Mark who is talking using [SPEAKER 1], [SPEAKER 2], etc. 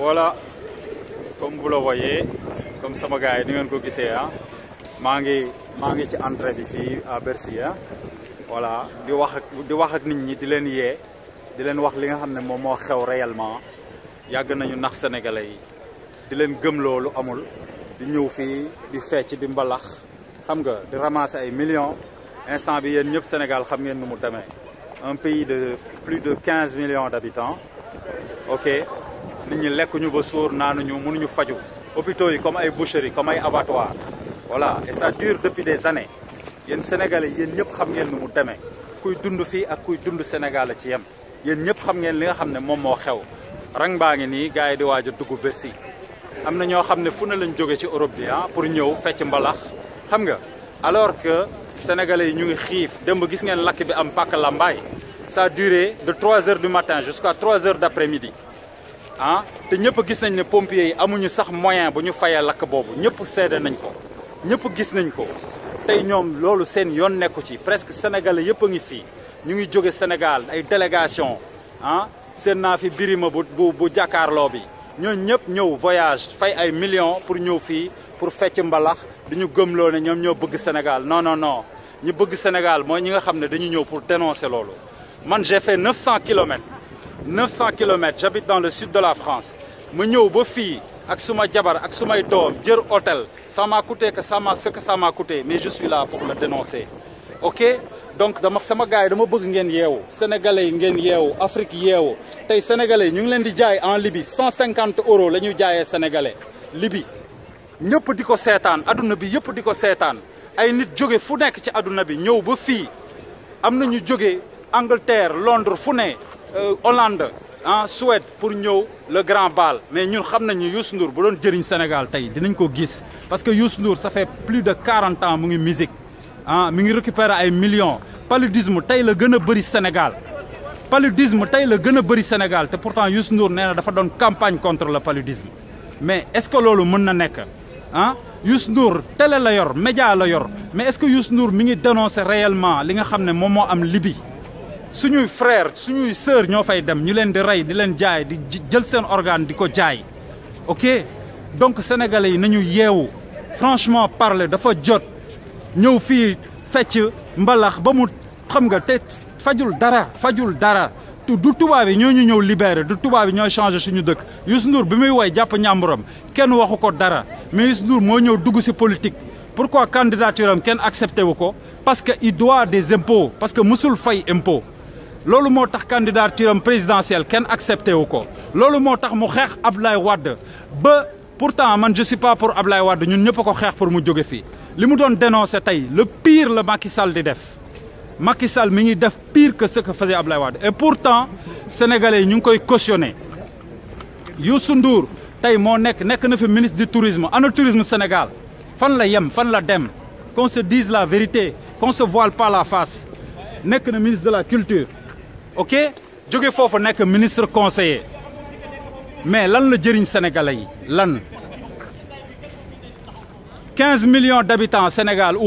[SPEAKER 1] Voilà, comme vous le voyez, comme sama gars yi ni ngeen ko gisee ah maa ngi ci entrée bi fii à Bercy ah voilà di wax ak nit ñi di leen yee di leen wax li nga xam ne moom moo xew réellement yàgg nañu nax sénégalais yi di leen gëm loolu amul di ñëw fii di fecc di mbalax xam nga di ramasser ay millions instant bi yéen ñëpp Sénégal xam ngeen nu mu demee un pays de plus de 15 millions d'habitants ok nit ñi lekkuñu ba suur naanuñu mënuñu faju hôpitaux yi comme ay boucheries comme ay abattoirs voilà et ça dure depuis des années yéen sénégalais yéen ñëpp xam ngeen nu mu demee kuy dund fii ak kuy dund Sénégal ci yem yéen ñëpp xam ngeen li nga xam ne moom moo xew rang baa ngi nii gars yi di waaj a dugg Bercy am na ñoo xam ne fu ne lañ jóge ci Europe bi ah pour ñëw fecc mbalax xam nga alors que sénégalais yi ñu ngi xiif démb gis ngeen lakk bi am pàkk Lambaye ça a duré de 3 heures du matin jusqu'à 3 heures d'après-midi ah te ñëpp gis nañ ne pompiers yi amuñu sax moyen bu ñu fayee lakk boobu ñëpp seede nañ ko ñëpp gis nañ ko tey ñoom loolu seen yoon nekku ci presque sénégalais yëpp a ngi fii ñu ngi jóge Sénégal ay délégation ah seen naa fi birima bu jàkkaarloo bi ñooñu ñëpp ñëw voyage fay ay millions pour ñëw fii pour fecc mbalax di ñu gëmloo ne ñoom ñoo bëgg Sénégal non non non ñi bëgg Sénégal mooy ñi nga xam ne dañu ñëw pour dénoncer loolu man j'ai fait 900 kilomètres j'habite dans le sud de la France ma ñëw ba fii ak suma jabar ak sumay doom jër hôtel ça m'a coûté ce que ça m'a coûté mais je suis là pour le dénoncer ok donc sama gars yi dama bëgg ngeen yeewu sénégalais yi ngeen yeewu Afrique yeewu tey sénégalais yi ñu ngi leen di jaay en Libye 150 € la ñuy jaayee sénégalais Libye ñëpp di ko seetaan adduna bi yëpp di ko seetaan ay nit jóge fu nekk ci adduna bi ñëw ba fii am na ñu jóge Angleterre Londres fu ne Hollande ah Suède pour ñëw le grand bal mais ñun xam nañu Youssou Ndour bu doon jëriñ Sénégal tey dinañ ko gis parce que Youssou Ndour ça fait plus de 40 ans mu ngi musique ah mi ngi récupérer ay millions paludisme tey la gën a bëri Sénégal paludisme tey la gën a bëri Sénégal te pourtant Youssou Ndour nee na dafa doon campagne contre le paludisme mais est-ce que loolu mën na nekk ah Youssou Ndour télé la yor média la yor mais est-ce que Youssou Ndour mi ngi dénoncer réellement li nga xam ne moom moo am Libye suñuy frère suñuy sœur ñoo fay dem ñu leen di rey di leen jaay di jël seen organe di ko jaay ok donc sénégalais yi nañu yeewu franchement parler dafa jot ñëw fii fecc mbalax ba mu xam nga te fajul dara du tubaab yi ñoo ñu ñëw libéré du tubaab yi ñooy changé suñu dëkk Youssou Ndour bi muy woy jàpp ñàmburam kenn waxu ko dara mais Youssou Ndour moo ñëw dugg ci politique pourquoi candidature am kenn accepté wu ko parce que il doit des impôts parce que musul fay impôt loolu moo tax candidature am présidentielle kenn accepté wu ko loolu moo tax mu xeex Abdoulaye Wade ba pourtant man je suis pas pour Abdoulaye Wade ñun ñëpp a ko xeex pour mu jóge fii li mu doon dénoncer tey le pire la Macky Sall di def Macky Sall mi ngi def pire que ce que faisait Abdoulaye Wade et pourtant sénégalais yi ñu ngi koy cautionner Youssou Ndour tey moo nekk na fi ministre du tourisme ana tourisme Sénégal fan la yem fan la dem qu'on se dise la vérité qu'on se voile pas la face nekk na ministre de la culture ok jóge foofu nekk ministre conseiller mais lan la jëriñ sénégalais yi lan 15 millions d'habitants Sénégal